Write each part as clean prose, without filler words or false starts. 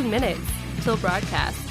1 minute till broadcast.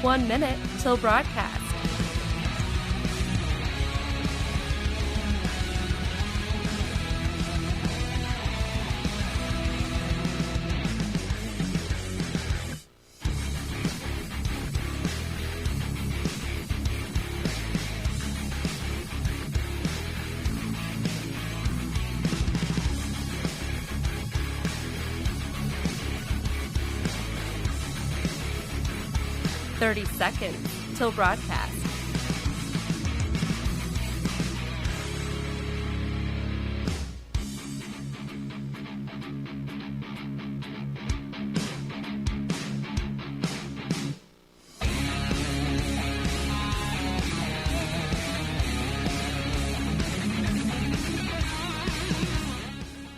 One minute till broadcast. Thirty seconds till broadcast.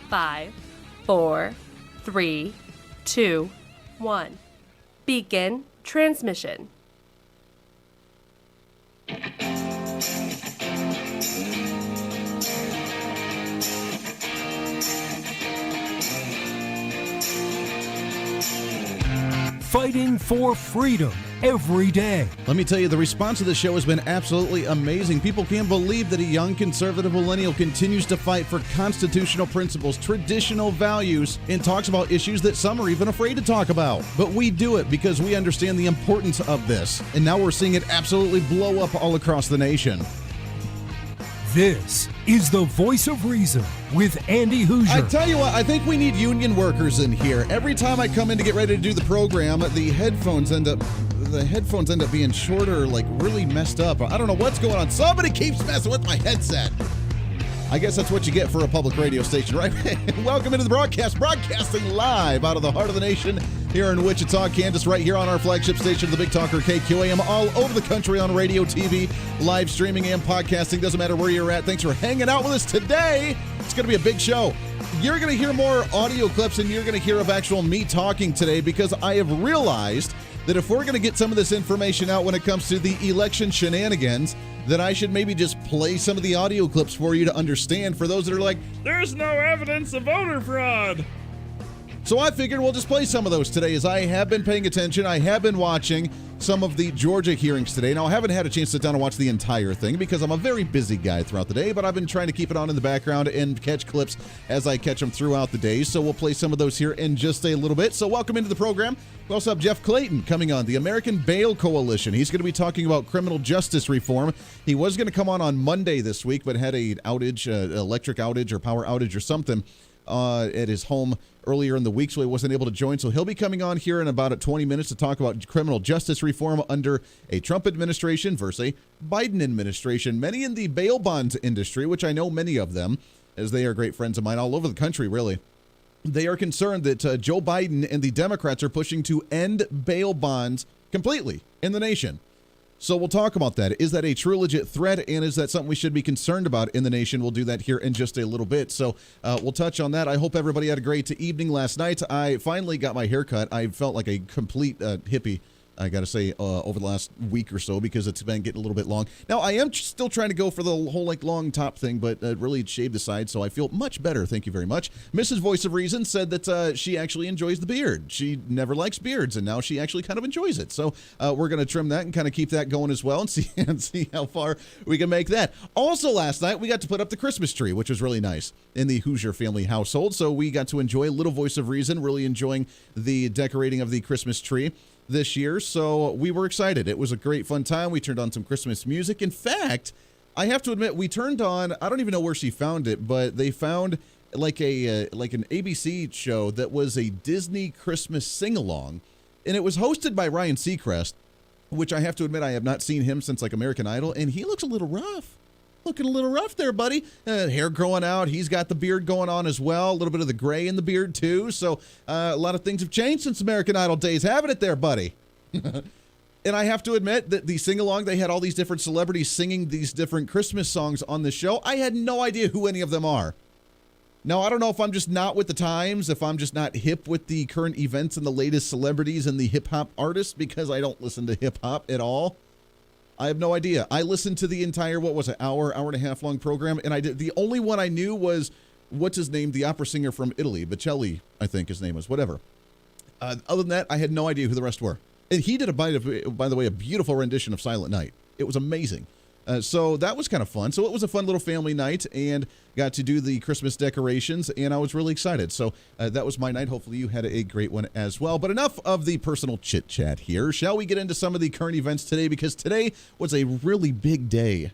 Five, 4, 3, 2, 1. Begin transmission. Fighting for freedom every day. Let me tell you, the response to the show has been absolutely amazing. People can't believe that a young conservative millennial continues to fight for constitutional principles, traditional values, and talks about issues that some are even afraid to talk about. But we do it because we understand the importance of this. And now we're seeing it absolutely blow up all across the nation. This is the Voice of Reason with Andy Hooser. I tell you what, I think we need union workers in here. Every time I come in to get ready to do the program, the headphones end up being shorter, like really messed up. I don't know what's going on. Somebody keeps messing with my headset. I guess that's what you get for a public radio station, right? Welcome into the broadcast, broadcasting live out of the heart of the nation here in Wichita, Kansas, right here on our flagship station, the Big Talker KQAM, all over the country on radio, TV, live streaming, and podcasting. Doesn't matter where you're at. Thanks for hanging out with us today. It's going to be a big show. You're going to hear more audio clips, and you're going to hear of actual me talking today because I have realized that if we're going to get some of this information out when it comes to the election shenanigans, that I should maybe just play some of the audio clips for you to understand for those that are like, there's no evidence of voter fraud. So I figured we'll just play some of those today as I have been paying attention. I have been watching some of the Georgia hearings today. Now, I haven't had a chance to sit down and watch the entire thing because I'm a very busy guy throughout the day, but I've been trying to keep it on in the background and catch clips as I catch them throughout the day. So we'll play some of those here in just a little bit. So welcome into the program. We also have Jeff Clayton coming on, the American Bail Coalition. He's going to be talking about criminal justice reform. He was going to come on Monday this week, but had a outage, electric outage or power outage or something at his home earlier in the week, so he wasn't able to join. So he'll be coming on here in about 20 minutes to talk about criminal justice reform under a Trump administration versus a Biden administration. Many in the bail bonds industry, which I know many of them, as they are great friends of mine all over the country, really. They are concerned that Joe Biden and the Democrats are pushing to end bail bonds completely in the nation. So we'll talk about that. Is that a true legit threat, and is that something we should be concerned about in the nation? We'll do that here in just a little bit. So we'll touch on that. I hope everybody had a great evening last night. I finally got my hair cut. I felt like a complete hippie, I got to say, over the last week or so because it's been getting a little bit long. Now, I am still trying to go for the whole long top thing, but really shaved aside, so I feel much better. Thank you very much. Mrs. Voice of Reason said that she actually enjoys the beard. She never likes beards, and now she actually kind of enjoys it. So we're going to trim that and kind of keep that going as well and see how far we can make that. Also, last night, we got to put up the Christmas tree, which was really nice in the Hooser family household. So we got to enjoy a little Voice of Reason, really enjoying the decorating of the Christmas tree. this year, so we were excited. It was a great fun time. We turned on some Christmas music. In fact, I have to admit, we turned on, I don't even know where she found it, but they found like an ABC show that was a Disney Christmas sing-along, and it was hosted by Ryan Seacrest, which I have to admit I have not seen him since like American Idol, and he looks a little rough. Looking a little rough there, buddy. Hair growing out. He's got the beard going on as well. A little bit of the gray in the beard, too. So a lot of things have changed since American Idol days. Haven't it there, buddy? And I have to admit that the sing-along, they had all these different celebrities singing these different Christmas songs on the show. I had no idea who any of them are. Now, I don't know if I'm just not with the times, if I'm just not hip with the current events and the latest celebrities and the hip-hop artists, because I don't listen to hip-hop at all. I have no idea. I listened to the entire, hour and a half long program, and the only one I knew was, what's his name, the opera singer from Italy, Bocelli, I think his name was, whatever. Other than that, I had no idea who the rest were. And he did, by the way, a beautiful rendition of Silent Night. It was amazing. So that was kind of fun. So it was a fun little family night, and got to do the Christmas decorations, and I was really excited. So that was my night. Hopefully you had a great one as well. But enough of the personal chit-chat here. Shall we get into some of the current events today? Because today was a really big day.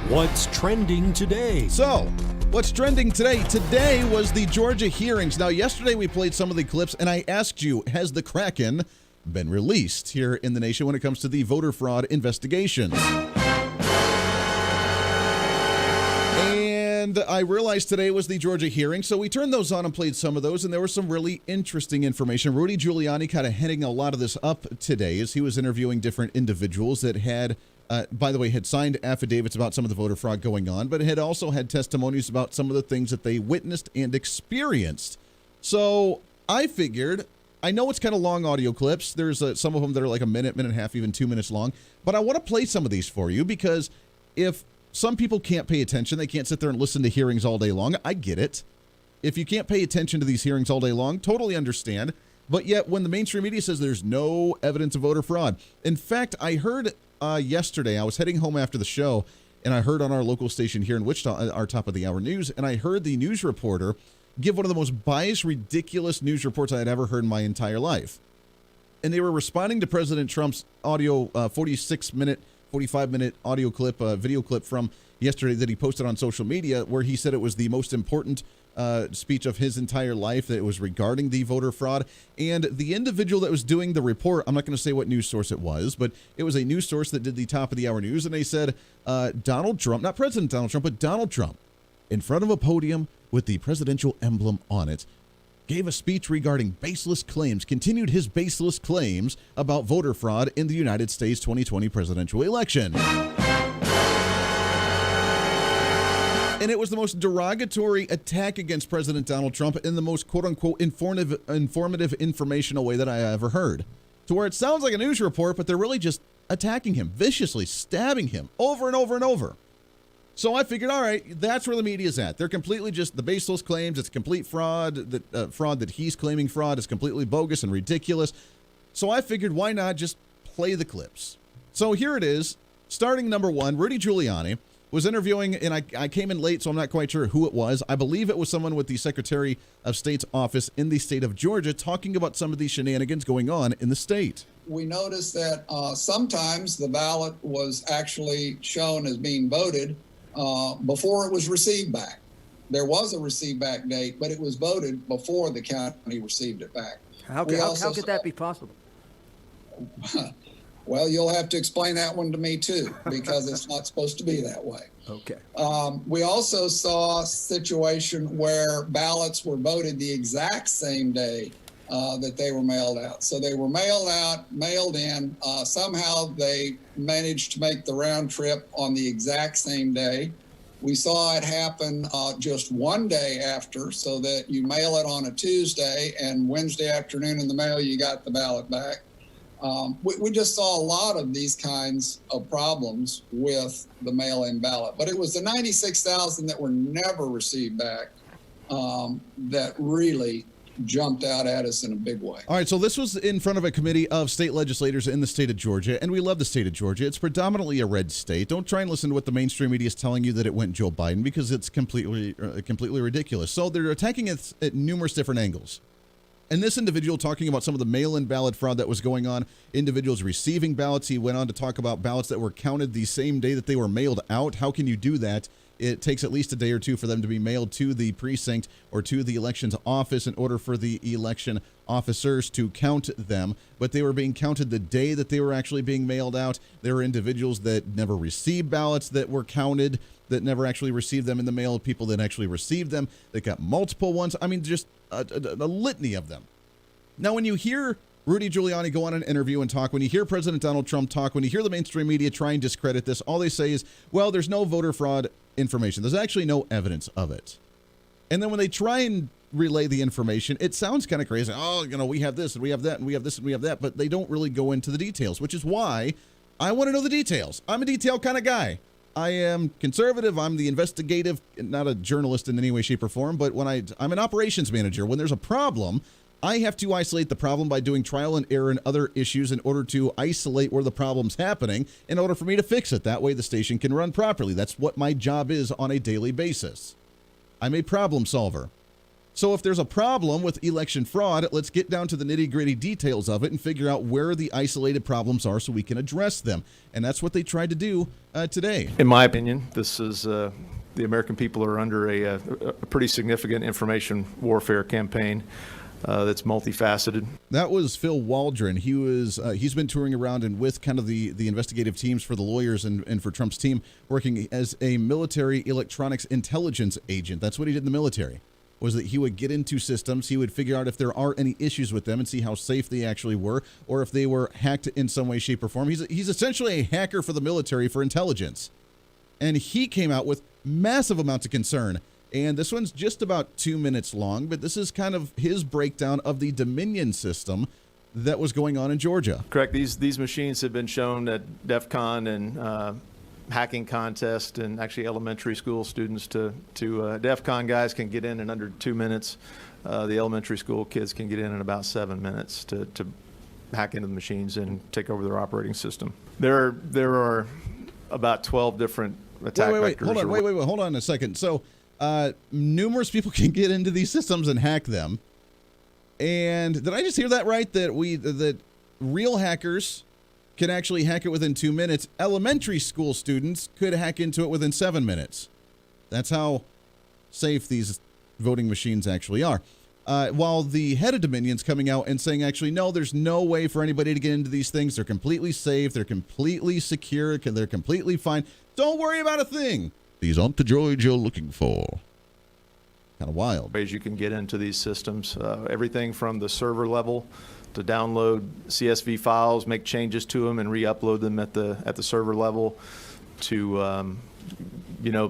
What's trending today? So, what's trending today? Today was the Georgia hearings. Now, yesterday we played some of the clips, and I asked you, has the Kraken been released here in the nation when it comes to the voter fraud investigations? And I realized today was the Georgia hearing, so we turned those on and played some of those, and there was some really interesting information. Rudy Giuliani kind of heading a lot of this up today as he was interviewing different individuals that had, by the way, had signed affidavits about some of the voter fraud going on, but had also had testimonies about some of the things that they witnessed and experienced. So I figured, I know it's kind of long audio clips. There's some of them that are like a minute and a half, even 2 minutes long. But I want to play some of these for you because if some people can't pay attention, they can't sit there and listen to hearings all day long. I get it. If you can't pay attention to these hearings all day long, totally understand. But yet when the mainstream media says there's no evidence of voter fraud. In fact, I heard yesterday, I was heading home after the show, and I heard on our local station here in Wichita, our top of the hour news, and I heard the news reporter give one of the most biased, ridiculous news reports I had ever heard in my entire life. And they were responding to President Trump's audio, 45-minute audio clip, video clip from yesterday that he posted on social media, where he said it was the most important speech of his entire life, that it was regarding the voter fraud. And the individual that was doing the report, I'm not going to say what news source it was, but it was a news source that did the top of the hour news, and they said Donald Trump, not President Donald Trump, but Donald Trump, in front of a podium with the presidential emblem on it, gave a speech regarding baseless claims, continued his baseless claims about voter fraud in the United States 2020 presidential election. And it was the most derogatory attack against President Donald Trump in the most quote-unquote informative, informational way that I ever heard. To where it sounds like a news report, but they're really just attacking him, viciously stabbing him over and over and over. So I figured, all right, that's where the media's at. They're completely just the baseless claims. It's complete fraud. Fraud that he's claiming fraud is completely bogus and ridiculous. So I figured, why not just play the clips? So here it is. Starting number one, Rudy Giuliani was interviewing, and I came in late, so I'm not quite sure who it was. I believe it was someone with the Secretary of State's office in the state of Georgia talking about some of these shenanigans going on in the state. We noticed that sometimes the ballot was actually shown as being voted before it was received back. There was a receive back date, but it was voted before the county received it back. How could that be possible? Well, you'll have to explain that one to me too, because it's not supposed to be that way. Okay. We also saw a situation where ballots were voted the exact same day that they were mailed out. So they were mailed out, mailed in. Somehow they managed to make the round trip on the exact same day. We saw it happen just one day after, so that you mail it on a Tuesday, and Wednesday afternoon in the mail you got the ballot back. We just saw a lot of these kinds of problems with the mail-in ballot. But it was the 96,000 that were never received back that really jumped out at us in a big way. All right, so this was in front of a committee of state legislators in the state of Georgia, and we love the state of Georgia. It's predominantly a red state. Don't try and listen to what the mainstream media is telling you that it went Joe Biden, because it's completely ridiculous. So they're attacking it at numerous different angles. And this individual talking about some of the mail-in ballot fraud that was going on, individuals receiving ballots. He went on to talk about ballots that were counted the same day that they were mailed out. How can you do that? It takes at least a day or two for them to be mailed to the precinct or to the elections office in order for the election officers to count them. But they were being counted the day that they were actually being mailed out. There were individuals that never received ballots that were counted, that never actually received them in the mail, people that actually received them, that got multiple ones. I mean, just a litany of them. Now, when you hear Rudy Giuliani go on an interview and talk, when you hear President Donald Trump talk, when you hear the mainstream media try and discredit this, all they say is, well, there's no voter fraud information. There's actually no evidence of it. And then when they try and relay the information, it sounds kind of crazy. Oh, we have this and we have that and we have this and we have that, but they don't really go into the details, which is why I want to know the details. I'm a detail kind of guy. I am conservative. I'm the investigative, not a journalist in any way, shape, or form, but when I'm an operations manager. When there's a problem, I have to isolate the problem by doing trial and error and other issues in order to isolate where the problem's happening in order for me to fix it. That way the station can run properly. That's what my job is on a daily basis. I'm a problem solver. So if there's a problem with election fraud, let's get down to the nitty-gritty details of it and figure out where the isolated problems are so we can address them. And that's what they tried to do today. In my opinion, this is the American people are under a pretty significant information warfare campaign that's multifaceted. That was Phil Waldron. He's been touring around and with kind of the investigative teams for the lawyers and for Trump's team, working as a military electronics intelligence agent. That's what he did in the military. Was that he would get into systems, he would figure out if there are any issues with them and see how safe they actually were, or if they were hacked in some way, shape, or form. He's essentially a hacker for the military for intelligence. And he came out with massive amounts of concern. And this one's just about 2 minutes long, but this is kind of his breakdown of the Dominion system that was going on in Georgia. Correct. These machines have been shown at DEF CON and hacking contest, and actually elementary school students to DEF CON guys can get in under 2 minutes. The elementary school kids can get in about 7 minutes to hack into the machines and take over their operating system. There are about 12 different attack vectors. Hold on a second. So numerous people can get into these systems and hack them. And did I just hear that right? That real hackers can actually hack it within 2 minutes. Elementary school students could hack into it within 7 minutes. That's how safe these voting machines actually are. While the head of Dominion's coming out and saying, actually, no, there's no way for anybody to get into these things. They're completely safe. They're completely secure. They're completely fine. Don't worry about a thing. These aren't the droids you're looking for. Kind of wild. Ways you can get into these systems. Everything from the server level to download CSV files, make changes to them, and re-upload them at the server level, to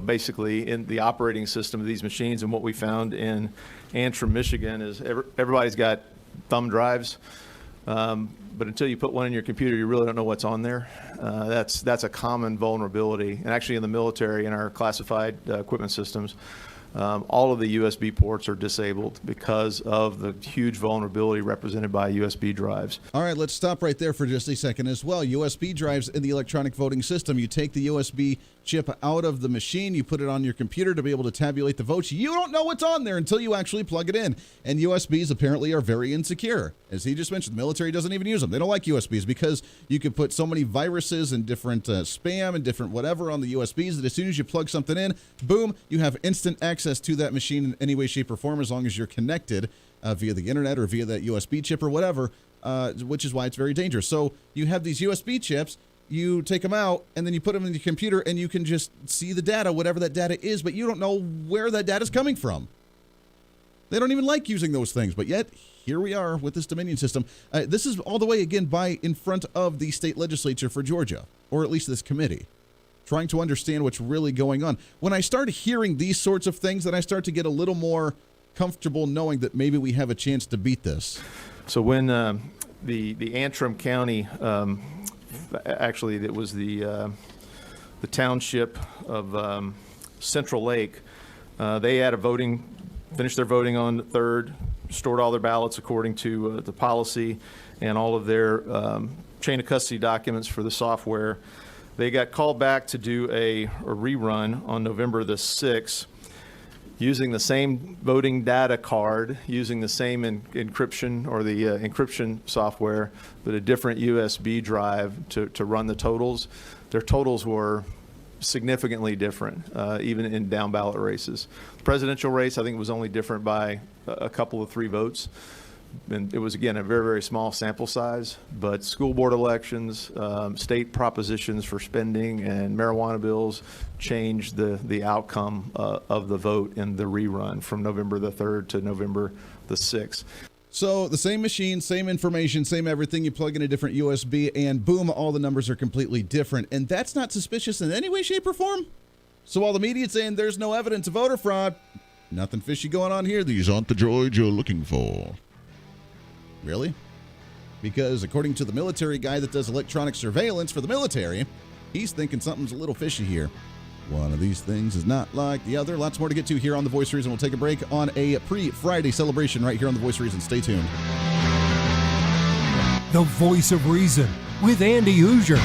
basically in the operating system of these machines. And what we found in Antrim, Michigan, is everybody's got thumb drives, but until you put one in your computer, you really don't know what's on there. That's a common vulnerability, and actually in the military, in our classified equipment systems. All of the USB ports are disabled because of the huge vulnerability represented by USB drives. All right, let's stop right there for just a second as well. USB drives in the electronic voting system. You take the USB chip out of the machine, you put it on your computer to be able to tabulate the votes. You don't know what's on there until you actually plug it in. And USBs apparently are very insecure. As he just mentioned, the military doesn't even use them. They don't like USBs because you can put so many viruses and different spam and different whatever on the USBs that as soon as you plug something in, boom, you have instant access to that machine in any way, shape, or form as long as you're connected via the internet or via that USB chip or whatever, which is why it's very dangerous. So you have these USB chips, you take them out, and then you put them in your computer, and you can just see the data, whatever that data is, but you don't know where that data is coming from. They don't even like using those things, but yet here we are with this Dominion system. This is all the way, again, in front of the state legislature for Georgia, or at least this committee, trying to understand what's really going on. When I start hearing these sorts of things, then I start to get a little more comfortable knowing that maybe we have a chance to beat this. So when the Antrim County, actually it was the township of Central Lake, they had finished their voting on the 3rd, stored all their ballots according to the policy and all of their chain of custody documents for the software. They got called back to do a rerun on November the 6th. using the same voting data card, using the same encryption or the encryption software, but a different USB drive to run the totals. Their totals were significantly different, even in down ballot races. The presidential race, I think, was only different by a couple of 3 votes. And it was, again, a very, very small sample size, but school board elections, state propositions for spending, and marijuana bills changed the outcome of the vote in the rerun from November the 3rd to November the 6th. So the same machine, same information, same everything. You plug in a different USB and boom, all the numbers are completely different. And that's not suspicious in any way, shape, or form. So while the media's saying there's no evidence of voter fraud, nothing fishy going on here. These aren't the droids you're looking for. Really? Because according to the military guy that does electronic surveillance for the military, he's thinking something's a little fishy here. One of these things is not like the other. Lots more to get to here on The Voice of Reason. We'll take a break on a pre-Friday celebration right here on The Voice of Reason. Stay tuned. The Voice of Reason with Andy Hooser.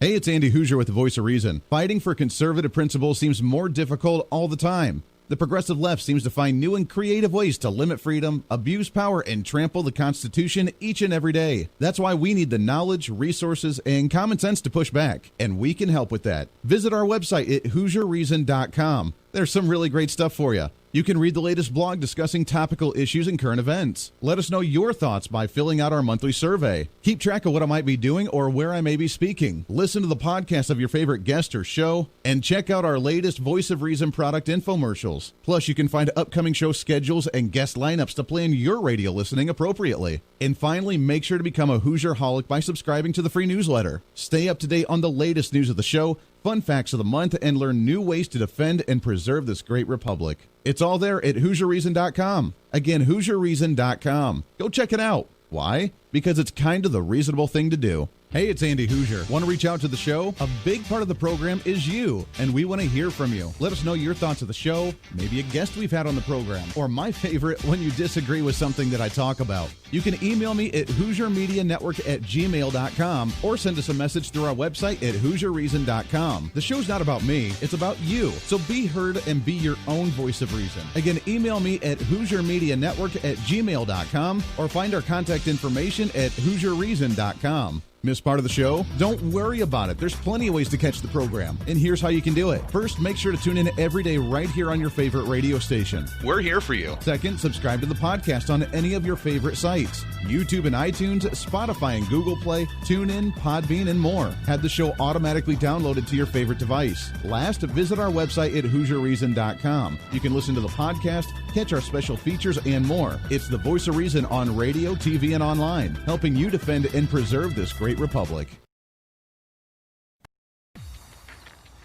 Hey, it's Andy Hooser with The Voice of Reason. Fighting for conservative principles seems more difficult all the time. The progressive left seems to find new and creative ways to limit freedom, abuse power, and trample the Constitution each and every day. That's why we need the knowledge, resources, and common sense to push back, and we can help with that. Visit our website at HooserReason.com. There's some really great stuff for you. You can read the latest blog discussing topical issues and current events. Let us know your thoughts by filling out our monthly survey. Keep track of what I might be doing or where I may be speaking. Listen to the podcast of your favorite guest or show, and check out our latest Voice of Reason product infomercials. Plus, you can find upcoming show schedules and guest lineups to plan your radio listening appropriately. And finally, make sure to become a Hoosier-holic by subscribing to the free newsletter. Stay up to date on the latest news of the show, fun facts of the month, and learn new ways to defend and preserve this great republic. It's all there at HooserReason.com. Again, HooserReason.com. Go check it out. Why? Because it's kind of the reasonable thing to do. Hey, it's Andy Hooser. Want to reach out to the show? A big part of the program is you, and we want to hear from you. Let us know your thoughts of the show, maybe a guest we've had on the program, or my favorite, when you disagree with something that I talk about. You can email me at HooserMediaNetwork@gmail.com or send us a message through our website at HooserReason.com. The show's not about me, it's about you. So be heard and be your own voice of reason. Again, email me at HooserMediaNetwork@gmail.com or find our contact information at HooserReason.com. Miss part of the show? Don't worry about it. There's plenty of ways to catch the program, and here's how you can do it. First, make sure to tune in every day right here on your favorite radio station. We're here for you. Second, subscribe to the podcast on any of your favorite sites. YouTube and iTunes, Spotify and Google Play, TuneIn, Podbean, and more. Have the show automatically downloaded to your favorite device. Last, visit our website at HooserReason.com. You can listen to the podcast, catch our special features, and more. It's the Voice of Reason on radio, TV, and online, helping you defend and preserve this great republic.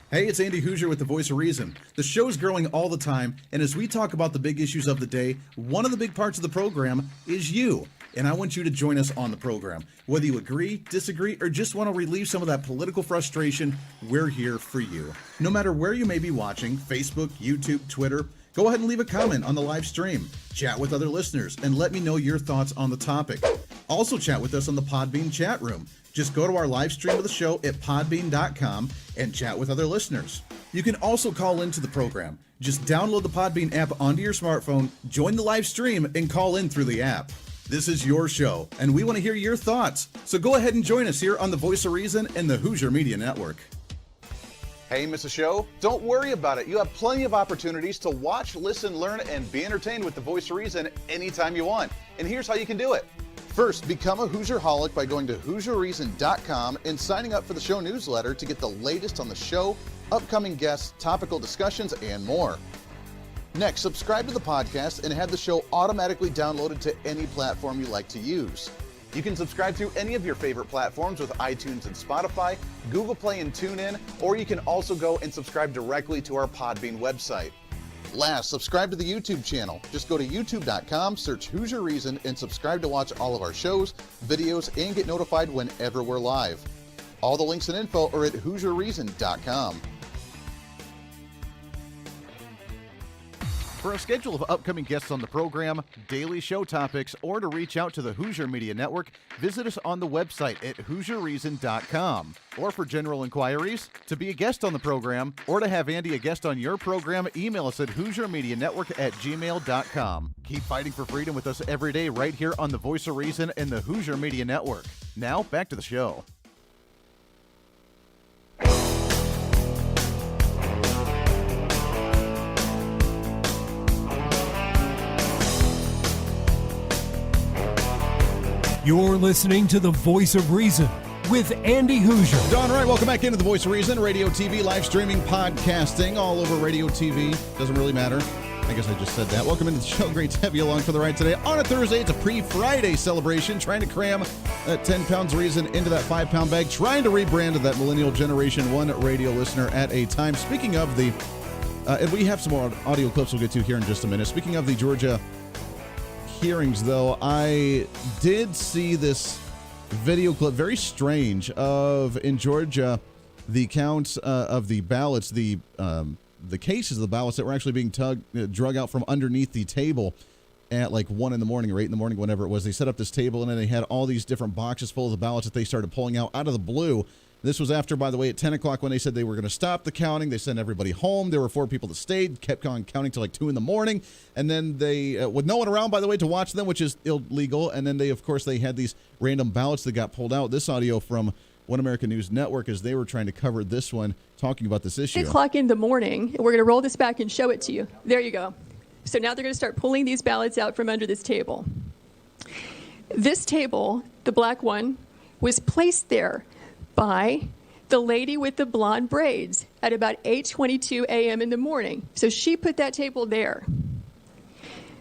Hey, it's Andy Hooser with The Voice of Reason. The show's growing all the time, and as we talk about the big issues of the day, one of the big parts of the program is you. And I want you to join us on the program. Whether you agree, disagree, or just want to relieve some of that political frustration, we're here for you. No matter where you may be watching, Facebook, YouTube, Twitter, go ahead and leave a comment on the live stream. Chat with other listeners and let me know your thoughts on the topic. Also chat with us on the Podbean chat room. Just go to our live stream of the show at podbean.com and chat with other listeners. You can also call into the program. Just download the Podbean app onto your smartphone, join the live stream, and call in through the app. This is your show, and we want to hear your thoughts. So go ahead and join us here on The Voice of Reason and the Hooser Media Network. Hey, miss a show? Don't worry about it. You have plenty of opportunities to watch, listen, learn, and be entertained with The Voice of Reason anytime you want. And here's how you can do it. First, become a Hoosier-holic by going to HooserReason.com and signing up for the show newsletter to get the latest on the show, upcoming guests, topical discussions, and more. Next, subscribe to the podcast and have the show automatically downloaded to any platform you like to use. You can subscribe through any of your favorite platforms with iTunes and Spotify, Google Play and TuneIn, or you can also go and subscribe directly to our Podbean website. Last, subscribe to the YouTube channel. Just go to youtube.com, search Hooser Reason, and subscribe to watch all of our shows, videos, and get notified whenever we're live. All the links and info are at HooserReason.com. For a schedule of upcoming guests on the program, daily show topics, or to reach out to the Hooser Media Network, visit us on the website at HooserReason.com. Or for general inquiries, to be a guest on the program, or to have Andy a guest on your program, email us at HooserMediaNetwork@gmail.com. Keep fighting for freedom with us every day right here on the Voice of Reason and the Hooser Media Network. Now, back to the show. You're listening to the Voice of Reason with Andy Hooser. All right, welcome back into the Voice of Reason, radio, TV, live streaming, podcasting, all over radio, TV. Doesn't really matter. I guess I just said that. Welcome into the show. Great to have you along for the ride today. On a Thursday, it's a pre-Friday celebration, trying to cram 10 pounds of reason into that 5-pound bag, trying to rebrand that millennial generation, one radio listener at a time. Speaking of the, and we have some more audio clips we'll get to here in just a minute. Speaking of the Georgia hearings, though, I did see this video clip, very strange, of in Georgia the counts of the ballots, the cases of the ballots that were actually being drug out from underneath the table at like 1 in the morning or 8 in the morning, whenever it was. They set up this table and then they had all these different boxes full of the ballots that they started pulling out of the blue. This was after, by the way, at 10 o'clock when they said they were going to stop the counting. They sent everybody home. There were 4 people that stayed, kept on counting till like 2 in the morning. And then they, with no one around, by the way, to watch them, which is illegal. And then they, of course, they had these random ballots that got pulled out. This audio from One American News Network as they were trying to cover this one, talking about this issue. 8 o'clock in the morning, we're going to roll this back and show it to you. There you go. So now they're going to start pulling these ballots out from under this table. This table, the black one, was placed there by the lady with the blonde braids at about 8:22 a.m. in the morning. So she put that table there.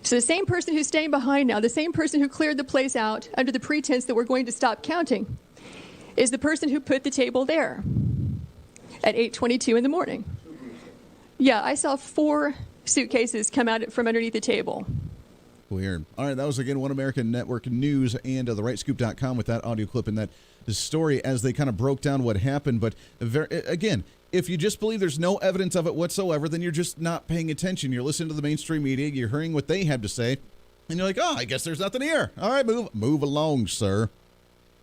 So the same person who's staying behind now, the same person who cleared the place out under the pretense that we're going to stop counting, is the person who put the table there at 8:22 in the morning. Yeah, I saw 4 suitcases come out from underneath the table. Weird. All right, that was, again, One American Network News and therightscoop.com with that audio clip and that story as they kind of broke down what happened. But, again, if you just believe there's no evidence of it whatsoever, then you're just not paying attention. You're listening to the mainstream media, you're hearing what they have to say, and you're like, oh, I guess there's nothing here. All right, move along, sir.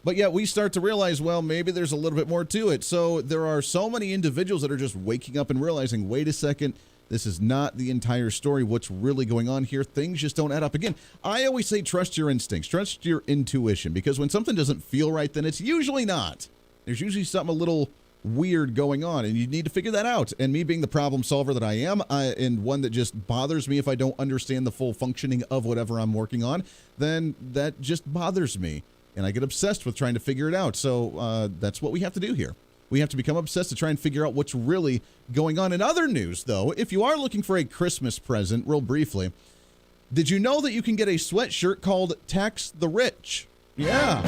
But yet we start to realize, well, maybe there's a little bit more to it. So there are so many individuals that are just waking up and realizing, wait a second, this is not the entire story. What's really going on here? Things just don't add up. Again, I always say trust your instincts, trust your intuition, because when something doesn't feel right, then it's usually not. There's usually something a little weird going on, and you need to figure that out. And me being the problem solver that I am, and one that just bothers me if I don't understand the full functioning of whatever I'm working on, then that just bothers me, and I get obsessed with trying to figure it out. So that's what we have to do here. We have to become obsessed to try and figure out what's really going on. In other news, though, if you are looking for a Christmas present, real briefly, did you know that you can get a sweatshirt called Tax the Rich? Yeah.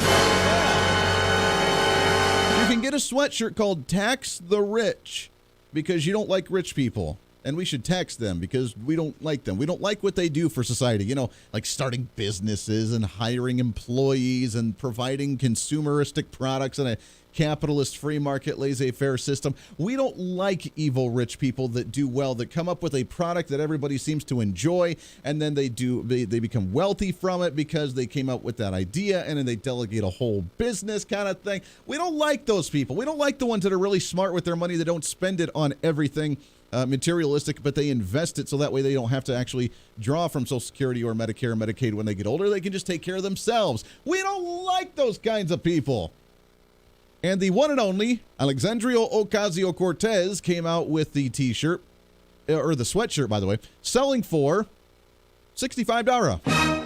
You can get a sweatshirt called Tax the Rich because you don't like rich people. And we should tax them because we don't like them. We don't like what they do for society. You know, like starting businesses and hiring employees and providing consumeristic products in a capitalist free market laissez-faire system. We don't like evil rich people that do well, that come up with a product that everybody seems to enjoy, and then they become wealthy from it because they came up with that idea, and then they delegate a whole business kind of thing. We don't like those people. We don't like the ones that are really smart with their money, that don't spend it on everything materialistic, but they invest it so that way they don't have to actually draw from Social Security or Medicare or Medicaid when they get older. They can just take care of themselves. We don't like those kinds of people. And the one and only Alexandria Ocasio-Cortez came out with the t-shirt, or the sweatshirt, by the way, selling for $65. Oh, yeah.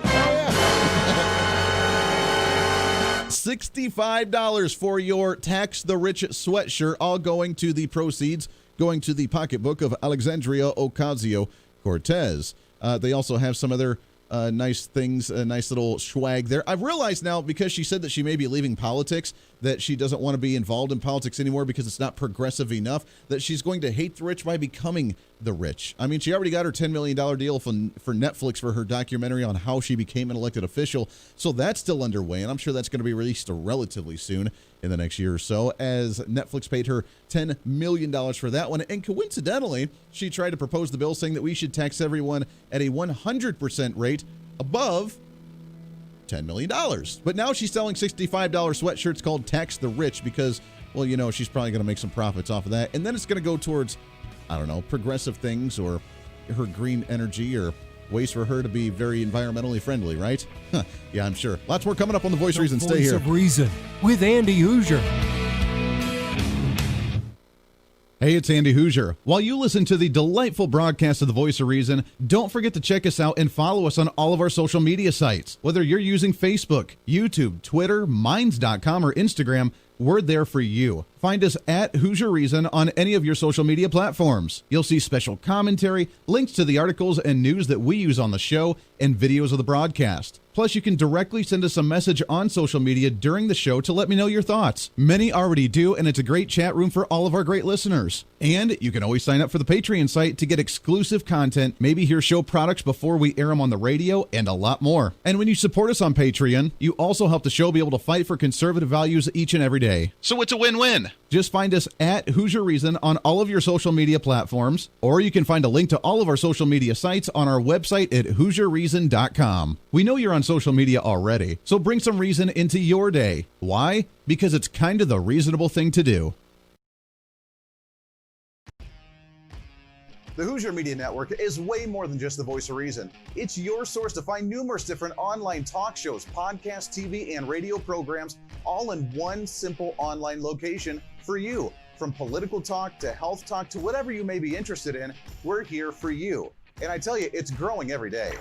$65 for your Tax the Rich sweatshirt, all going to the proceeds, going to the pocketbook of Alexandria Ocasio-Cortez. They also have some other nice things, a nice little swag there. I've realized now, because she said that she may be leaving politics, that she doesn't want to be involved in politics anymore because it's not progressive enough, that she's going to hate the rich by becoming the rich. I mean, she already got her $10 million deal for Netflix for her documentary on how she became an elected official. So that's still underway, and I'm sure that's going to be released relatively soon in the next year or so, as Netflix paid her $10 million for that one. And coincidentally, she tried to propose the bill saying that we should tax everyone at a 100% rate above $10 million. But now she's selling $65 sweatshirts called Tax the Rich because, well, you know, she's probably going to make some profits off of that. And then it's going to go towards, I don't know, progressive things or her green energy or ways for her to be very environmentally friendly, right? Yeah, I'm sure. Lots more coming up on The Voice of Reason. Stay here. Voice of Reason with Andy Hooser. Hey, it's Andy Hooser. While you listen to the delightful broadcast of The Voice of Reason, don't forget to check us out and follow us on all of our social media sites. Whether you're using Facebook, YouTube, Twitter, Minds.com, or Instagram, we're there for you. Find us at Hooser Reason on any of your social media platforms. You'll see special commentary, links to the articles and news that we use on the show, and videos of the broadcast. Plus, you can directly send us a message on social media during the show to let me know your thoughts. Many already do, and it's a great chat room for all of our great listeners. And you can always sign up for the Patreon site to get exclusive content, maybe hear show products before we air them on the radio, and a lot more. And when you support us on Patreon, you also help the show be able to fight for conservative values each and every day. So it's a win-win. Just find us at Hooser Reason on all of your social media platforms, or you can find a link to all of our social media sites on our website at HooserReason.com. We know you're on social media already, so bring some reason into your day. Why? Because it's kind of the reasonable thing to do. The Hooser Media Network is way more than just the voice of reason. It's your source to find numerous different online talk shows, podcasts, TV, and radio programs, all in one simple online location for you. From political talk to health talk to whatever you may be interested in, we're here for you. And I tell you, it's growing every day.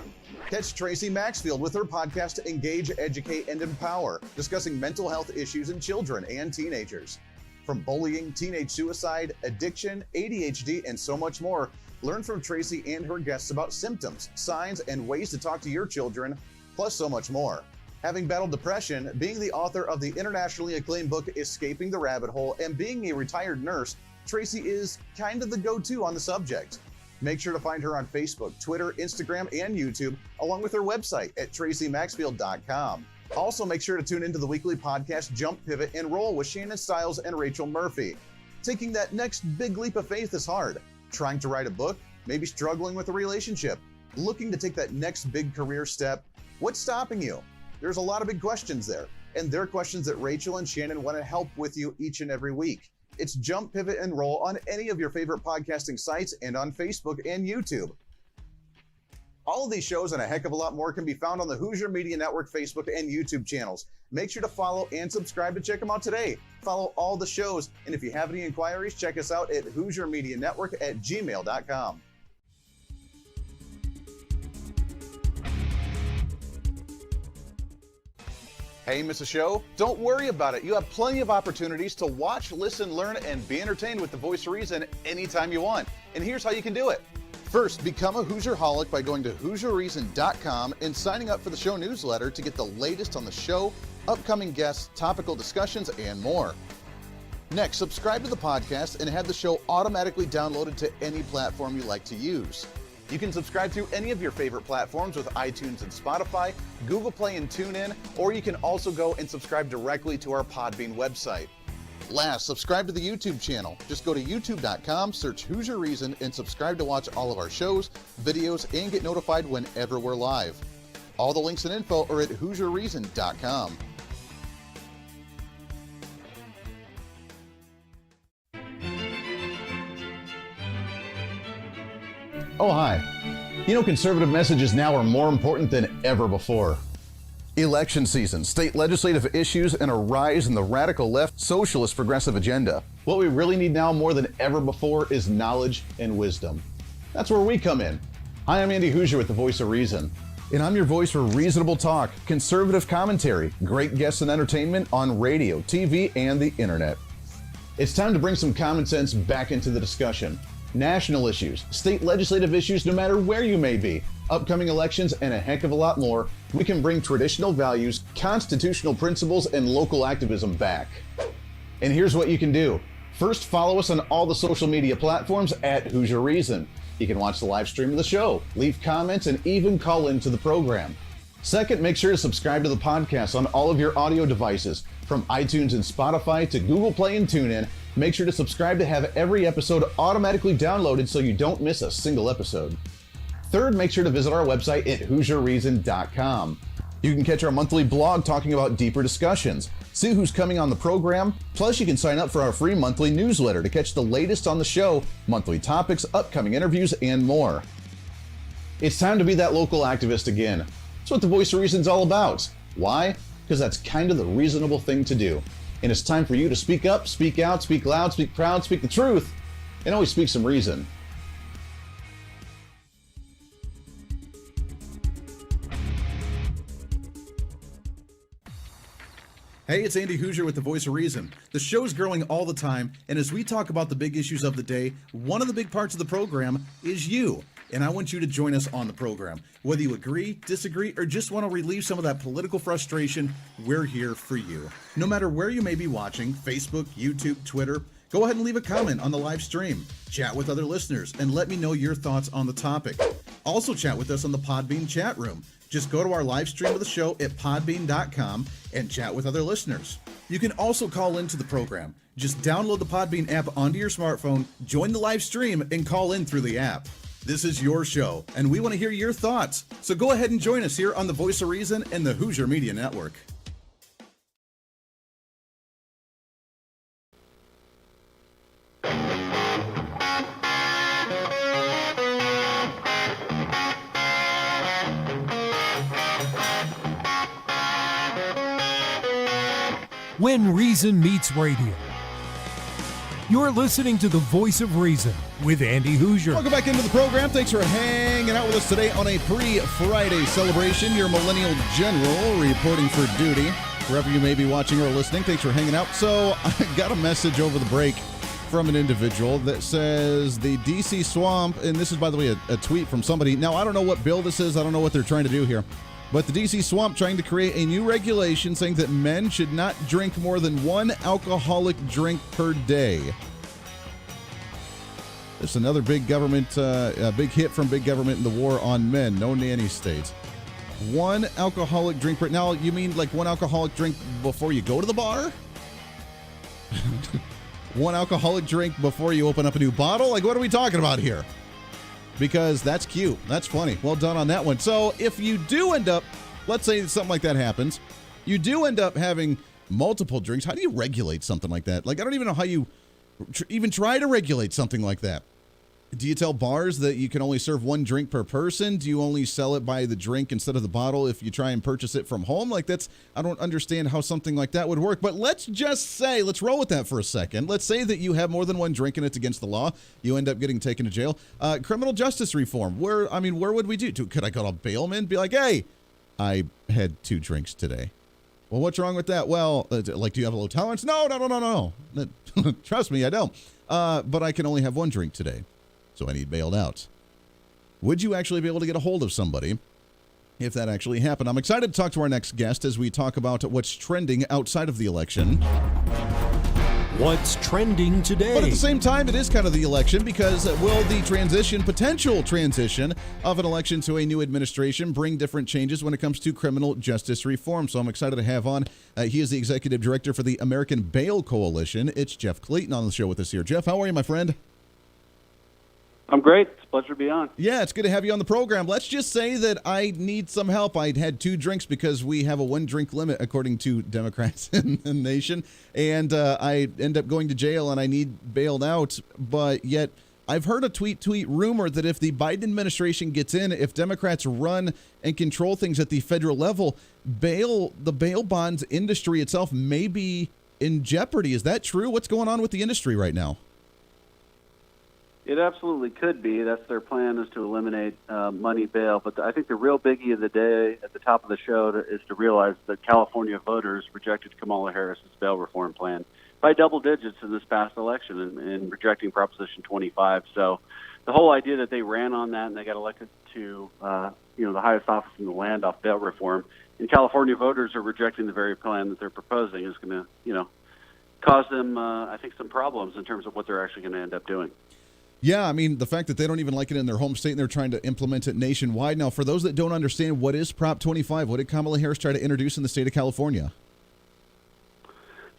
Catch Tracy Maxfield with her podcast, Engage, Educate, and Empower, discussing mental health issues in children and teenagers. From bullying, teenage suicide, addiction, ADHD, and so much more, learn from Tracy and her guests about symptoms, signs, and ways to talk to your children, plus so much more. Having battled depression, being the author of the internationally acclaimed book, Escaping the Rabbit Hole, and being a retired nurse, Tracy is kind of the go-to on the subject. Make sure to find her on Facebook, Twitter, Instagram, and YouTube, along with her website at tracymaxfield.com. Also, make sure to tune into the weekly podcast Jump, Pivot, and Roll with Shannon Stiles and Rachel Murphy. Taking that next big leap of faith is hard. Trying to write a book, maybe struggling with a relationship, looking to take that next big career step. What's stopping you? There's a lot of big questions there, and they're questions that Rachel and Shannon want to help with you each and every week. It's Jump, Pivot, and Roll on any of your favorite podcasting sites and on Facebook and YouTube. All of these shows and a heck of a lot more can be found on the Hooser Media Network Facebook and YouTube channels. Make sure to follow and subscribe to check them out today. Follow all the shows, and if you have any inquiries, check us out at HooserMediaNetwork@gmail.com. Hey, miss a show? Don't worry about it. You have plenty of opportunities to watch, listen, learn, and be entertained with The Voice of Reason anytime you want. And here's how you can do it. First, become a Hooserholic by going to HooserReason.com and signing up for the show newsletter to get the latest on the show, upcoming guests, topical discussions, and more. Next, subscribe to the podcast and have the show automatically downloaded to any platform you like to use. You can subscribe through any of your favorite platforms with iTunes and Spotify, Google Play and TuneIn, or you can also go and subscribe directly to our Podbean website. Last, subscribe to the YouTube channel. Just go to youtube.com, search Hooser Reason, and subscribe to watch all of our shows, videos, and get notified whenever we're live. All the links and info are at HooserReason.com. Oh, hi. You know, conservative messages now are more important than ever before. Election season, state legislative issues, and a rise in the radical left socialist progressive agenda. What we really need now more than ever before is knowledge and wisdom. That's where we come in. Hi, I'm Andy Hooser with The Voice of Reason, and I'm your voice for reasonable talk, conservative commentary, great guests and entertainment on radio, TV, and the internet. It's time to bring some common sense back into the discussion. National issues, state legislative issues, no matter where you may be, upcoming elections, and a heck of a lot more, we can bring traditional values, constitutional principles, and local activism back. And here's what you can do. First, follow us on all the social media platforms at Hooser Reason. You can watch the live stream of the show, leave comments, and even call into the program. Second, make sure to subscribe to the podcast on all of your audio devices, from iTunes and Spotify to Google Play and TuneIn. Make sure to subscribe to have every episode automatically downloaded so you don't miss a single episode. Third, make sure to visit our website at HooserReason.com. You can catch our monthly blog talking about deeper discussions, see who's coming on the program, plus you can sign up for our free monthly newsletter to catch the latest on the show, monthly topics, upcoming interviews, and more. It's time to be that local activist again. That's what the Voice of Reason's all about. Why? Because that's kind of the reasonable thing to do. And it's time for you to speak up, speak out, speak loud, speak proud, speak the truth, and always speak some reason. Hey, it's Andy Hooser with the Voice of Reason. The show's growing all the time, and as we talk about the big issues of the day, one of the big parts of the program is you. And I want you to join us on the program. Whether you agree, disagree, or just want to relieve some of that political frustration, we're here for you. No matter where you may be watching, Facebook, YouTube, Twitter, go ahead and leave a comment on the live stream. Chat with other listeners and let me know your thoughts on the topic. Also chat with us on the Podbean chat room. Just go to our live stream of the show at podbean.com and chat with other listeners. You can also call into the program. Just download the Podbean app onto your smartphone, join the live stream, and call in through the app. This is your show, and we want to hear your thoughts. So go ahead and join us here on the Voice of Reason and the Hooser Media Network. When Reason Meets Radio. You're listening to the Voice of Reason with Andy Hooser. Welcome back into the program. Thanks for hanging out with us today on a pre-Friday celebration. Your Millennial General reporting for duty. Wherever you may be watching or listening, thanks for hanging out. So I got a message over the break from an individual that says the DC swamp, and this is, by the way, a tweet from somebody. Now, I don't know what bill this is. I don't know what they're trying to do here. But the DC swamp trying to create a new regulation saying that men should not drink more than one alcoholic drink per day. It's another big government, a big hit from big government in the war on men. No nanny states. One alcoholic drink per... Now, you mean like one alcoholic drink before you go to the bar? One alcoholic drink before you open up a new bottle? Like, what are we talking about here? Because that's cute. That's funny. Well done on that one. So if you do end up, let's say something like that happens, you do end up having multiple drinks. How do you regulate something like that? Like, I don't even know how you even try to regulate something like that. Do you tell bars that you can only serve one drink per person? Do you only sell it by the drink instead of the bottle if you try and purchase it from home? Like, that's, I don't understand how something like that would work. But let's just say, let's roll with that for a second. Let's say that you have more than one drink and it's against the law. You end up getting taken to jail. Criminal justice reform. Where would we do? Could I call a bailman? Be like, hey, I had 2 drinks today. Well, what's wrong with that? Well, like, do you have a low tolerance? No. Trust me, I don't. But I can only have 1 drink today. So I need bailed out. Would you actually be able to get a hold of somebody if that actually happened? I'm excited to talk to our next guest as we talk about what's trending outside of the election. What's trending today? But at the same time, it is kind of the election because will the potential transition of an election to a new administration bring different changes when it comes to criminal justice reform? So I'm excited to have on. He is the executive director for the American Bail Coalition. It's Jeff Clayton on the show with us here. Jeff, how are you, my friend? I'm great. It's a pleasure to be on. Yeah, it's good to have you on the program. Let's just say that I need some help. I had 2 drinks because we have a 1-drink limit, according to Democrats in the nation. And I end up going to jail and I need bailed out. But yet I've heard a tweet rumor that if the Biden administration gets in, if Democrats run and control things at the federal level, the bail bonds industry itself may be in jeopardy. Is that true? What's going on with the industry right now? It absolutely could be. That's their plan, is to eliminate money bail. But I think the real biggie of the day at the top of the show is to realize that California voters rejected Kamala Harris's bail reform plan by double digits in this past election in rejecting Proposition 25. So the whole idea that they ran on that and they got elected to the highest office in the land off bail reform, and California voters are rejecting the very plan that they're proposing is going to, cause them, I think, some problems in terms of what they're actually going to end up doing. Yeah, I mean, the fact that they don't even like it in their home state and they're trying to implement it nationwide. Now, for those that don't understand, what is Prop 25? What did Kamala Harris try to introduce in the state of California?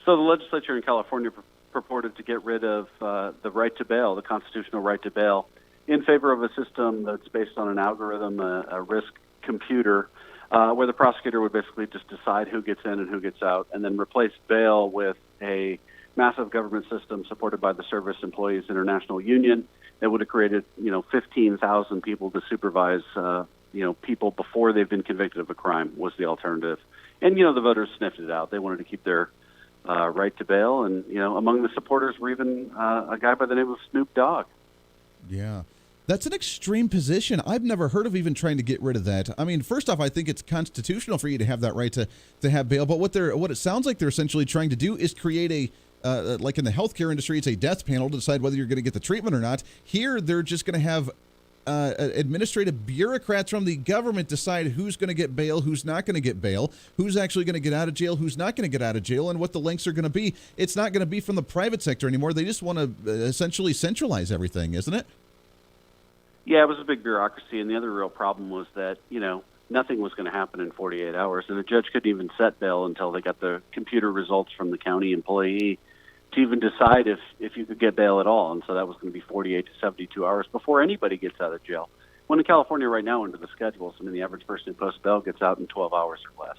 So the legislature in California purported to get rid of the right to bail, the constitutional right to bail, in favor of a system that's based on an algorithm, a risk computer, where the prosecutor would basically just decide who gets in and who gets out, and then replace bail with a massive government system supported by the Service Employees International Union that would have created, 15,000 people to supervise, people before they've been convicted of a crime was the alternative. And, the voters sniffed it out. They wanted to keep their right to bail. And, among the supporters were even a guy by the name of Snoop Dogg. Yeah. That's an extreme position. I've never heard of even trying to get rid of that. I mean, first off, I think it's constitutional for you to have that right to have bail. But what it sounds like they're essentially trying to do is create a like in the healthcare industry, it's a death panel to decide whether you're going to get the treatment or not. Here, they're just going to have administrative bureaucrats from the government decide who's going to get bail, who's not going to get bail, who's actually going to get out of jail, who's not going to get out of jail, and what the lengths are going to be. It's not going to be from the private sector anymore. They just want to essentially centralize everything, isn't it? Yeah, it was a big bureaucracy, and the other real problem was that, nothing was going to happen in 48 hours, and a judge couldn't even set bail until they got the computer results from the county employee to even decide if you could get bail at all. And so that was going to be 48 to 72 hours before anybody gets out of jail. When in California right now, under the schedules, the average person who posts bail gets out in 12 hours or less.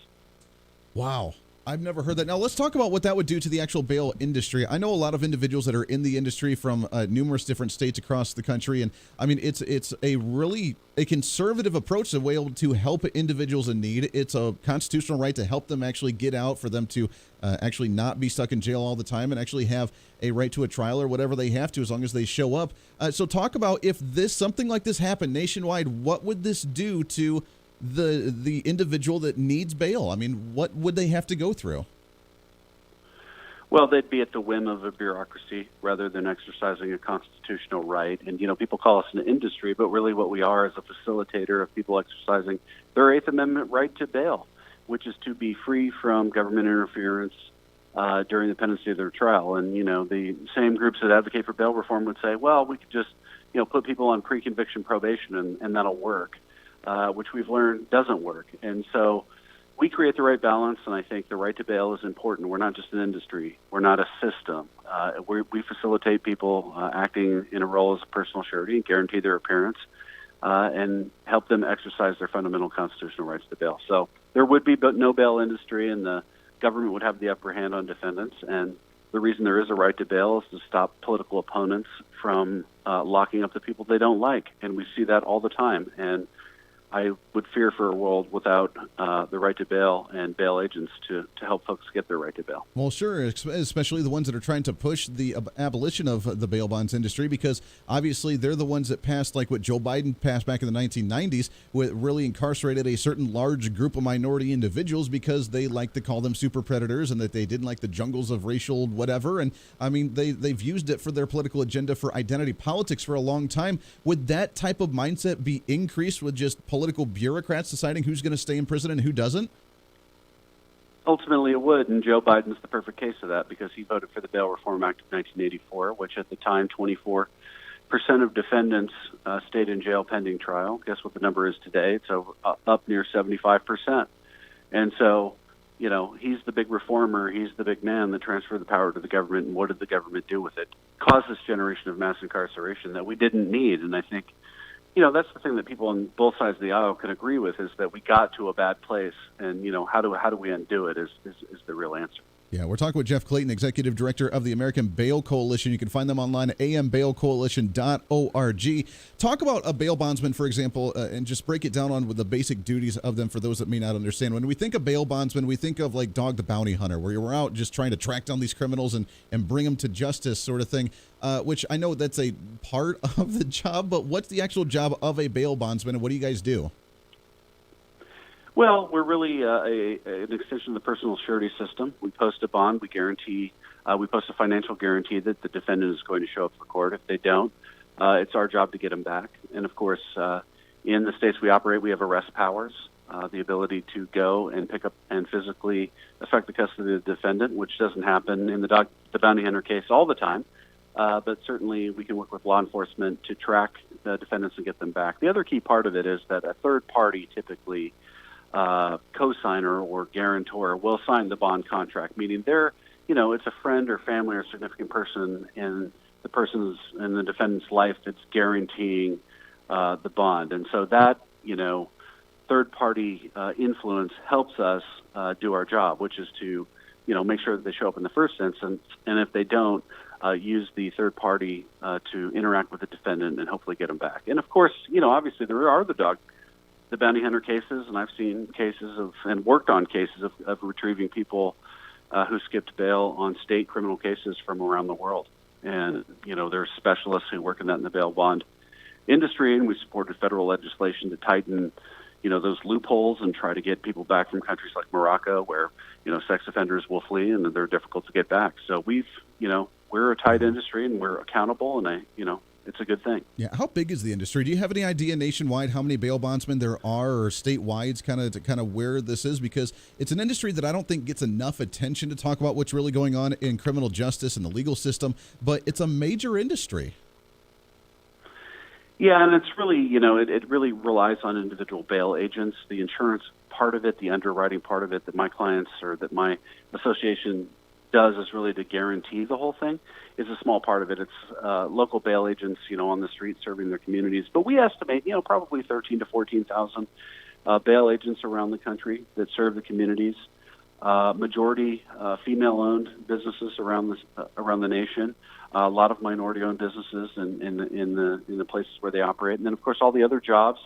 Wow. I've never heard that. Now, let's talk about what that would do to the actual bail industry. I know a lot of individuals that are in the industry from numerous different states across the country, and I mean, it's a conservative approach, a way to help individuals in need. It's a constitutional right to help them actually get out, for them to actually not be stuck in jail all the time, and actually have a right to a trial or whatever they have to, as long as they show up. So talk about, if something like this happened nationwide, what would this do to the individual that needs bail? I mean, what would they have to go through? Well, they'd be at the whim of a bureaucracy rather than exercising a constitutional right. And, people call us an industry, but really what we are is a facilitator of people exercising their Eighth Amendment right to bail, which is to be free from government interference during the pendency of their trial. And, the same groups that advocate for bail reform would say, well, we could just, put people on pre-conviction probation and that'll work. Which we've learned doesn't work. And so we create the right balance, and I think the right to bail is important. We're not just an industry. We're not a system. We facilitate people acting in a role as a personal surety and guarantee their appearance and help them exercise their fundamental constitutional rights to bail. So there would be no bail industry, and the government would have the upper hand on defendants. And the reason there is a right to bail is to stop political opponents from locking up the people they don't like. And we see that all the time. And I would fear for a world without the right to bail and bail agents to help folks get their right to bail. Well, sure, especially the ones that are trying to push the abolition of the bail bonds industry, because obviously they're the ones that passed, like what Joe Biden passed back in the 1990s, with really incarcerated a certain large group of minority individuals because they like to call them super predators and that they didn't like the jungles of racial whatever. And I mean, they've used it for their political agenda, for identity politics for a long time. Would that type of mindset be increased with just political bureaucrats deciding who's going to stay in prison and who doesn't? Ultimately, it would, and Joe Biden's the perfect case of that, because he voted for the Bail Reform Act of 1984, which at the time 24% of defendants stayed in jail pending trial. Guess what the number is today? It's up near 75%. And so, he's the big reformer. He's the big man that transferred the power to the government. And what did the government do with it? Caused this generation of mass incarceration that we didn't need. And I think, that's the thing that people on both sides of the aisle can agree with, is that we got to a bad place, and how do we undo it is the real answer. Yeah, we're talking with Jeff Clayton, Executive Director of the American Bail Coalition. You can find them online at ambailcoalition.org. Talk about a bail bondsman, for example, and just break it down on with the basic duties of them for those that may not understand. When we think of bail bondsman, we think of like Dog the Bounty Hunter, where you're out just trying to track down these criminals and bring them to justice, sort of thing, which I know that's a part of the job, but what's the actual job of a bail bondsman, and what do you guys do? Well, we're really an extension of the personal surety system. We post a bond. We guarantee. We post a financial guarantee that the defendant is going to show up for court. If they don't, it's our job to get them back. And, of course, in the states we operate, we have arrest powers, the ability to go and pick up and physically affect the custody of the defendant, which doesn't happen in the bounty hunter case all the time. but certainly we can work with law enforcement to track the defendants and get them back. The other key part of it is that a third party, typically co-signer or guarantor, will sign the bond contract, meaning it's a friend or family or significant person in the defendant's life that's guaranteeing the bond. And so that, third-party influence helps us do our job, which is to, make sure that they show up in the first instance, and if they don't, use the third party to interact with the defendant and hopefully get them back. And of course, obviously there are the bounty hunter cases, and I've seen cases and worked on cases of retrieving people who skipped bail on state criminal cases from around the world. And, there's specialists who work in the bail bond industry, and we supported federal legislation to tighten, those loopholes and try to get people back from countries like Morocco where, sex offenders will flee and they're difficult to get back. So we're a tight industry and we're accountable, and it's a good thing. Yeah. How big is the industry? Do you have any idea nationwide how many bail bondsmen there are, or statewide, kind of where this is? Because it's an industry that I don't think gets enough attention to talk about what's really going on in criminal justice and the legal system, but it's a major industry. Yeah, and it's really, it really relies on individual bail agents. The insurance part of it, the underwriting part of it that my clients or that my association does is really to guarantee the whole thing, is a small part of it. It's local bail agents, on the street serving their communities. But we estimate, probably 13,000 to 14,000 bail agents around the country that serve the communities. Majority female-owned businesses around the nation. A lot of minority-owned businesses in the places where they operate, and then of course all the other jobs,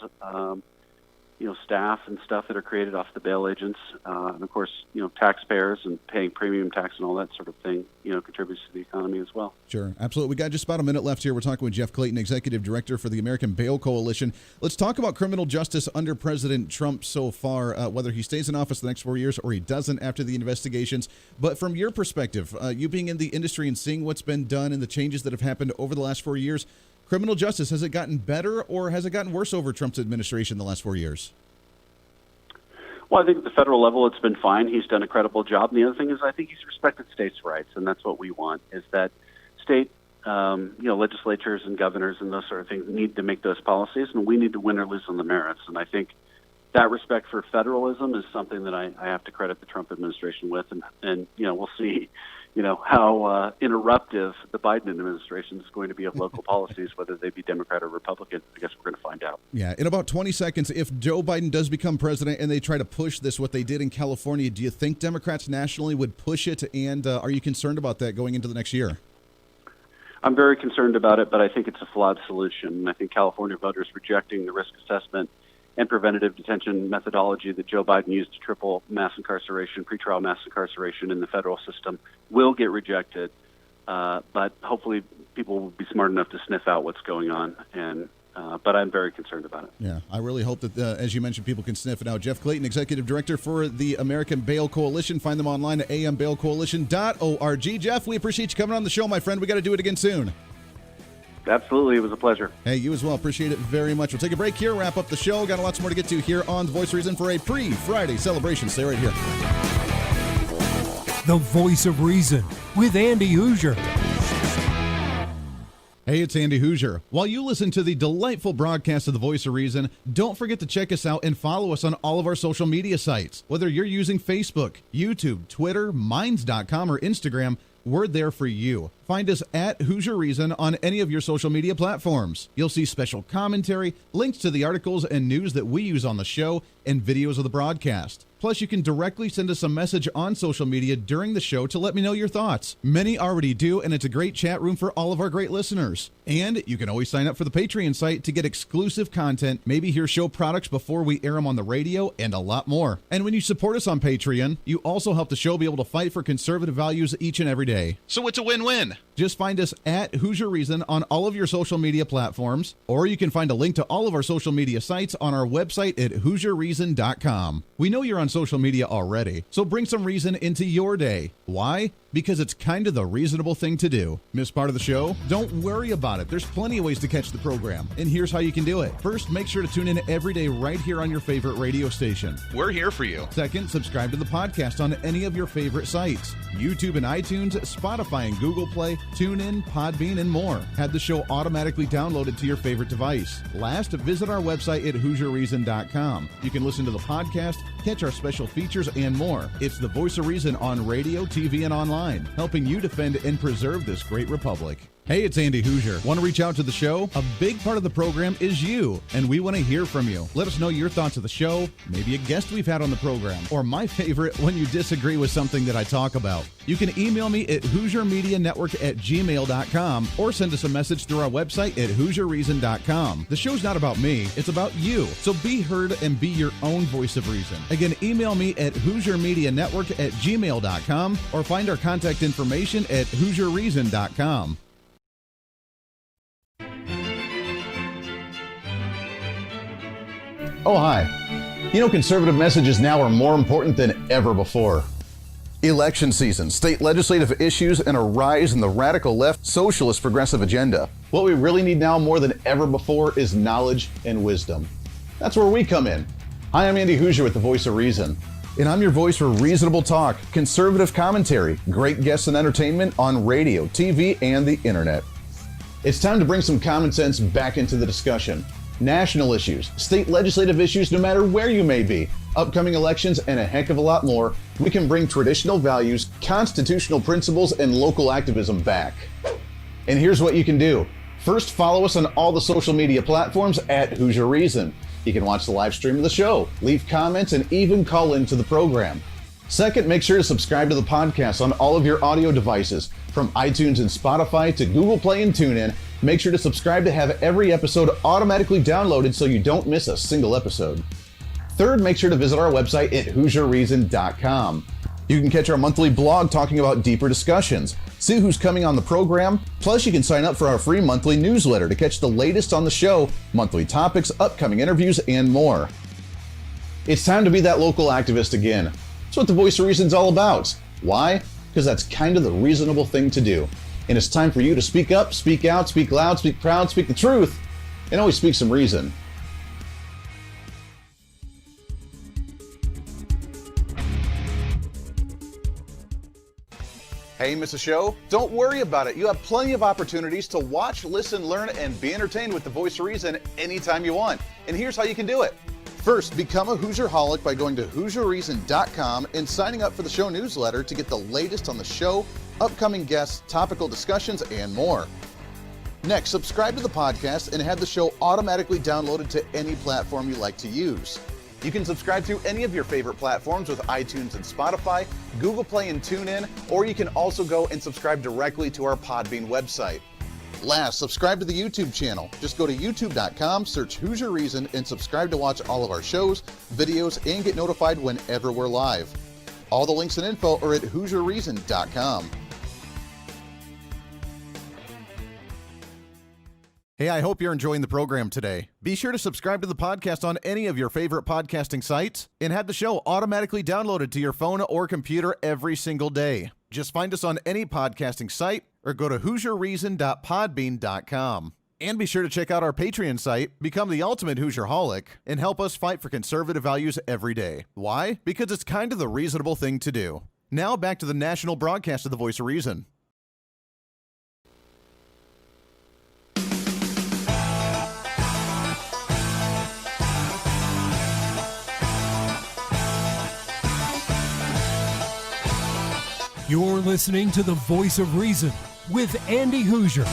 staff and stuff that are created off the bail agents, and of course taxpayers and paying premium tax and all that sort of thing, contributes to the economy as well. Sure, absolutely. We got just about a minute left here. We're talking with Jeff Clayton, Executive Director for the American Bail Coalition. Let's talk about criminal justice under President Trump so far, whether he stays in office the next 4 years or he doesn't after the investigations. But from your perspective, you being in the industry and seeing what's been done and the changes that have happened over the last 4 years, criminal justice, has it gotten better or has it gotten worse over Trump's administration the last 4 years? Well, I think at the federal level, it's been fine. He's done a credible job. And the other thing is I think he's respected states' rights, and that's what we want, is that state legislatures and governors and those sort of things need to make those policies, and we need to win or lose on the merits. And I think that respect for federalism is something that I have to credit the Trump administration with, and we'll see, how interruptive the Biden administration is going to be of local policies, whether they be Democrat or Republican. I guess we're going to find out. Yeah, in about 20 seconds, if Joe Biden does become president and they try to push this, what they did in California, do you think Democrats nationally would push it, and are you concerned about that going into the next year? I'm very concerned about it, but I think it's a flawed solution. I think California voters rejecting the risk assessment and preventative detention methodology that Joe Biden used to triple mass incarceration, pretrial mass incarceration in the federal system will get rejected. But hopefully people will be smart enough to sniff out what's going on. But I'm very concerned about it. Yeah, I really hope that, as you mentioned, people can sniff it out. Jeff Clayton, Executive Director for the American Bail Coalition. Find them online at ambailcoalition.org. Jeff, we appreciate you coming on the show, my friend. We got to do it again soon. Absolutely. It was a pleasure. Hey, you as well. Appreciate it very much. We'll take a break here, wrap up the show. Got lots more to get to here on The Voice of Reason for a pre-Friday celebration. Stay right here. The Voice of Reason with Andy Hooser. Hey, it's Andy Hooser. While you listen to the delightful broadcast of The Voice of Reason, don't forget to check us out and follow us on all of our social media sites. Whether you're using Facebook, YouTube, Twitter, Minds.com, or Instagram, we're there for you. Find us at Hooser Reason on any of your social media platforms. You'll see special commentary, links to the articles and news that we use on the show, and videos of the broadcast. Plus, you can directly send us a message on social media during the show to let me know your thoughts. Many already do, and it's a great chat room for all of our great listeners. And you can always sign up for the Patreon site to get exclusive content, maybe hear show products before we air them on the radio, and a lot more. And when you support us on Patreon, you also help the show be able to fight for conservative values each and every day. So it's a win-win. Just find us at Hooser Reason on all of your social media platforms, or you can find a link to all of our social media sites on our website at HooserReason.com. We know you're on social media already, so bring some reason into your day. Why? Because it's kind of the reasonable thing to do. Miss part of the show? Don't worry about it. There's plenty of ways to catch the program, and here's how you can do it. First, make sure to tune in every day right here on your favorite radio station. We're here for you. Second, subscribe to the podcast on any of your favorite sites. YouTube and iTunes, Spotify and Google Play, TuneIn, Podbean, and more. Have the show automatically downloaded to your favorite device. Last, visit our website at HooserReason.com. You can listen to the podcast, catch our special features, and more. It's the voice of reason on radio, TV, and online, helping you defend and preserve this great republic. Hey, it's Andy Hooser. Want to reach out to the show? A big part of the program is you, and we want to hear from you. Let us know your thoughts of the show, maybe a guest we've had on the program, or my favorite, when you disagree with something that I talk about. You can email me at HooserMediaNetwork@gmail.com or send us a message through our website at HooserReason.com. The show's not about me, it's about you. So be heard and be your own voice of reason. Again, email me at HooserMediaNetwork@gmail.com or find our contact information at HooserReason.com. Oh, hi. You know, conservative messages now are more important than ever before. Election season, state legislative issues, and a rise in the radical left socialist progressive agenda. What we really need now more than ever before is knowledge and wisdom. That's where we come in. Hi, I'm Andy Hooser with the Voice of Reason. And I'm your voice for reasonable talk, conservative commentary, great guests and entertainment on radio, TV, and the internet. It's time to bring some common sense back into the discussion. National issues, state legislative issues, no matter where you may be, upcoming elections, and a heck of a lot more, we can bring traditional values, constitutional principles, and local activism back. And here's what you can do. First, follow us on all the social media platforms at Hooser Reason. You can watch the live stream of the show, leave comments, and even call into the program. Second, make sure to subscribe to the podcast on all of your audio devices, from iTunes and Spotify to Google Play and TuneIn. Make sure to subscribe to have every episode automatically downloaded so you don't miss a single episode. Third, make sure to visit our website at HooserReason.com. You can catch our monthly blog talking about deeper discussions, see who's coming on the program, plus you can sign up for our free monthly newsletter to catch the latest on the show, monthly topics, upcoming interviews, and more. It's time to be that local activist again. That's what the Voice of Reason's all about. Why? Because that's kind of the reasonable thing to do. And it's time for you to speak up, speak out, speak loud, speak proud, speak the truth, and always speak some reason. Hey, miss a show? Don't worry about it. You have plenty of opportunities to watch, listen, learn, and be entertained with the Voice of Reason anytime you want. And here's how you can do it. First, become a Hooserholic by going to HooserReason.com and signing up for the show newsletter to get the latest on the show, upcoming guests, topical discussions, and more. Next, subscribe to the podcast and have the show automatically downloaded to any platform you like to use. You can subscribe through any of your favorite platforms with iTunes and Spotify, Google Play and TuneIn, or you can also go and subscribe directly to our Podbean website. Last, subscribe to the YouTube channel. Just go to youtube.com, search Hooser Reason, and subscribe to watch all of our shows, videos, and get notified whenever we're live. All the links and info are at HooserReason.com. Hey, I hope you're enjoying the program today. Be sure to subscribe to the podcast on any of your favorite podcasting sites and have the show automatically downloaded to your phone or computer every single day. Just find us on any podcasting site or go to HooserReason.podbean.com. And be sure to check out our Patreon site, become the ultimate Hooserholic, and help us fight for conservative values every day. Why? Because it's kind of the reasonable thing to do. Now back to the national broadcast of the Voice of Reason. You're listening to the Voice of Reason with Andy Hooser.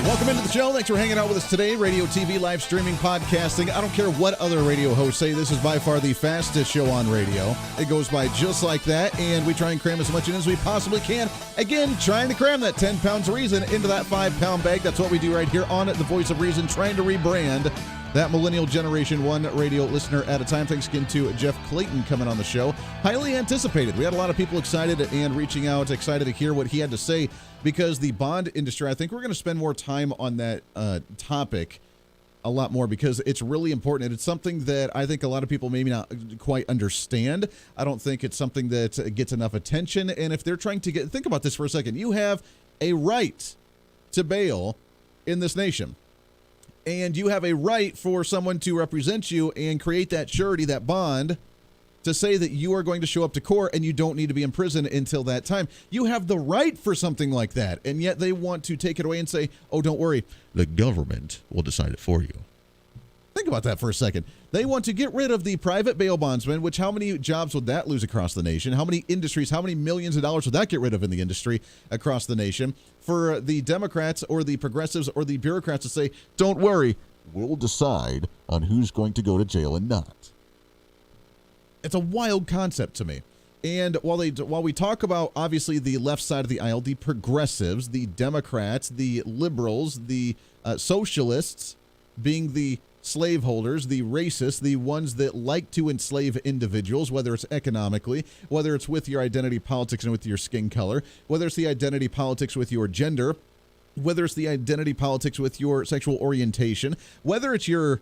Welcome into the show. Thanks for hanging out with us today. Radio, TV, live streaming, podcasting. I don't care what other radio hosts say. This is by far the fastest show on radio. It goes by just like that, and we try and cram as much in as we possibly can. Again, trying to cram that 10 pounds of reason into that 5-pound bag. That's what we do right here on The Voice of Reason, trying to rebrand that millennial Generation 1 radio listener at a time. Thanks again to Jeff Clayton coming on the show. Highly anticipated. We had a lot of people excited and reaching out, excited to hear what he had to say, because the bond industry, I think we're going to spend more time on that topic a lot more, because it's really important. It's something that I think a lot of people maybe not quite understand. I don't think it's something that gets enough attention. And if they're trying to think about this for a second, you have a right to bail in this nation. And you have a right for someone to represent you and create that surety, that bond, to say that you are going to show up to court and you don't need to be in prison until that time. You have the right for something like that, and yet they want to take it away and say, oh, don't worry, the government will decide it for you. Think about that for a second. They want to get rid of the private bail bondsman, which how many jobs would that lose across the nation? How many industries, how many millions of dollars would that get rid of in the industry across the nation? For the Democrats or the progressives or the bureaucrats to say, don't worry, we'll decide on who's going to go to jail and not. It's a wild concept to me. And while we talk about, obviously, the left side of the aisle, the progressives, the Democrats, the liberals, the socialists being the slaveholders, the racists, the ones that like to enslave individuals, whether it's economically, whether it's with your identity politics and with your skin color, whether it's the identity politics with your gender, whether it's the identity politics with your sexual orientation, whether it's your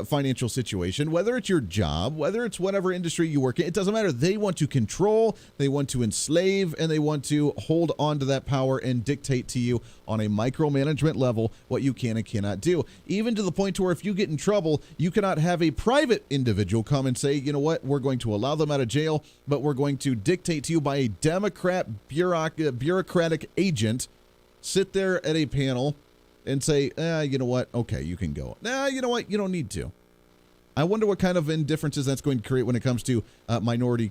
financial situation, whether it's your job, whether it's whatever industry you work in, it doesn't matter. They want to control, they want to enslave, and they want to hold on to that power and dictate to you on a micromanagement level what you can and cannot do. Even to the point to where if you get in trouble, you cannot have a private individual come and say, you know what, we're going to allow them out of jail, but we're going to dictate to you by a Democrat bureaucratic agent, sit there at a panel and say, you know what, okay, you can go. You know what, you don't need to. I wonder what kind of indifferences that's going to create when it comes to minority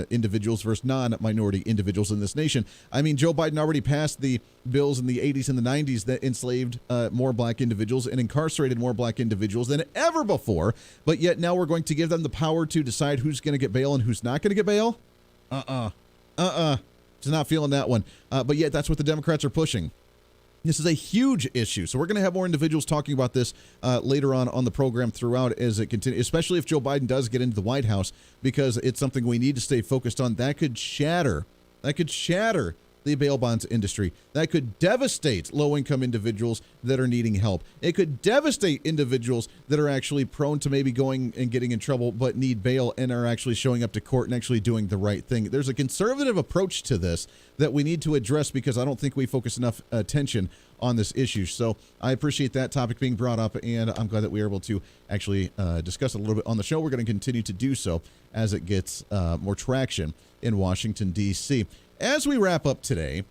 individuals versus non-minority individuals in this nation. I mean, Joe Biden already passed the bills in the 80s and the 90s that enslaved more black individuals and incarcerated more black individuals than ever before, but yet now we're going to give them the power to decide who's going to get bail and who's not going to get bail? Just not feeling that one. But yet that's what the Democrats are pushing. This is a huge issue. So we're going to have more individuals talking about this later on the program throughout as it continues, especially if Joe Biden does get into the White House, because it's something we need to stay focused on. That could shatter the bail bonds industry. That could devastate low-income individuals that are needing help. It could devastate individuals that are actually prone to maybe going and getting in trouble but need bail and are actually showing up to court and actually doing the right thing. There's a conservative approach to this that we need to address because I don't think we focus enough attention on this issue. So I appreciate that topic being brought up, and I'm glad that we are able to actually discuss it a little bit on the show. We're going to continue to do so as it gets more traction in Washington, D.C. As we wrap up today,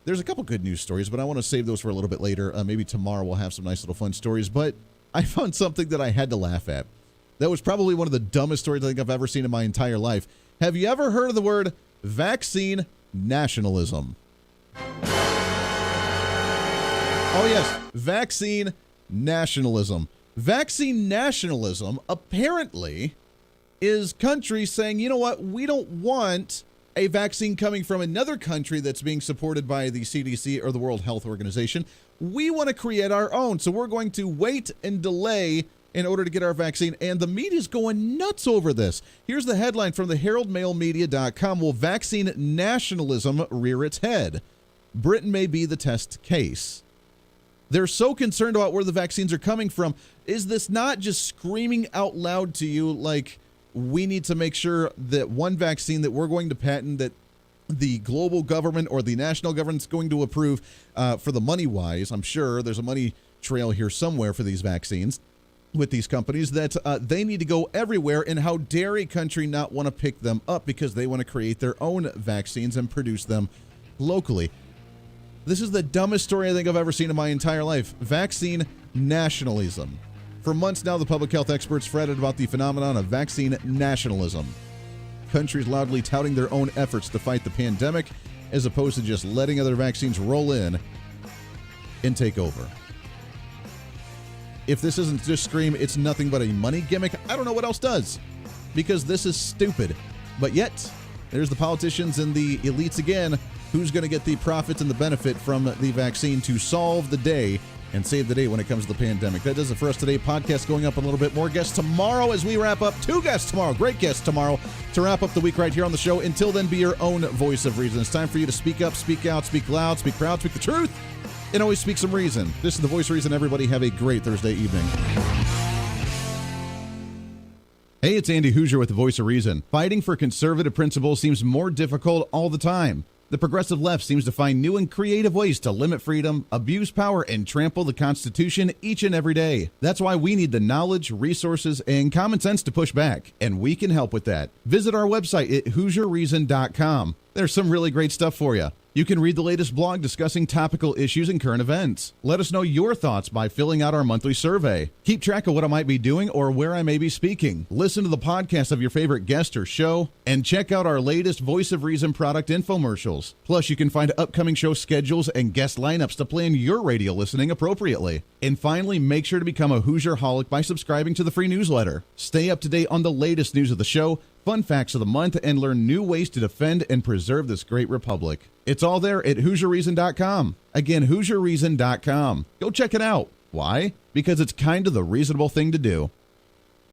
there's a couple good news stories, but I want to save those for a little bit later. Maybe tomorrow we'll have some nice little fun stories, but I found something that I had to laugh at. That was probably one of the dumbest stories I think I've ever seen in my entire life. Have you ever heard of the word vaccine nationalism? Oh, yes, vaccine nationalism. Vaccine nationalism apparently is countries saying, you know what, we don't want a vaccine coming from another country that's being supported by the CDC or the World Health Organization. We want to create our own, so we're going to wait and delay in order to get our vaccine, and the media's going nuts over this. Here's the headline from the HeraldMailMedia.com. Will vaccine nationalism rear its head? Britain may be the test case. They're so concerned about where the vaccines are coming from. Is this not just screaming out loud to you like, we need to make sure that one vaccine that we're going to patent, that the global government or the national government's going to approve for the money-wise? I'm sure there's a money trail here somewhere for these vaccines with these companies, that they need to go everywhere, and how dare a country not want to pick them up because they want to create their own vaccines and produce them locally. This is the dumbest story I think I've ever seen in my entire life. Vaccine nationalism. For months now, the public health experts fretted about the phenomenon of vaccine nationalism. Countries loudly touting their own efforts to fight the pandemic, as opposed to just letting other vaccines roll in and take over. If this isn't just scream, it's nothing but a money gimmick, I don't know what else does, because this is stupid. But yet, there's the politicians and the elites again. Who's going to get the profits and the benefit from the vaccine to solve the day and save the day when it comes to the pandemic? That does it for us today. Podcast going up a little bit. More guests tomorrow as we wrap up. 2 guests tomorrow. Great guests tomorrow to wrap up the week right here on the show. Until then, be your own voice of reason. It's time for you to speak up, speak out, speak loud, speak proud, speak the truth, and always speak some reason. This is the Voice of Reason. Everybody have a great Thursday evening. Hey, it's Andy Hooser with the Voice of Reason. Fighting for conservative principles seems more difficult all the time. The progressive left seems to find new and creative ways to limit freedom, abuse power, and trample the Constitution each and every day. That's why we need the knowledge, resources, and common sense to push back, and we can help with that. Visit our website at HooserReason.com. There's some really great stuff for you. You can read the latest blog discussing topical issues and current events. Let us know your thoughts by filling out our monthly survey. Keep track of what I might be doing or where I may be speaking. Listen to the podcast of your favorite guest or show, and check out our latest Voice of Reason product infomercials. Plus, you can find upcoming show schedules and guest lineups to plan your radio listening appropriately. And finally, make sure to become a Hoosier-holic by subscribing to the free newsletter. Stay up to date on the latest news of the show, fun facts of the month, and learn new ways to defend and preserve this great republic. It's all there at HooserReason.com. Again, HooserReason.com. Go check it out. Why? Because it's kind of the reasonable thing to do.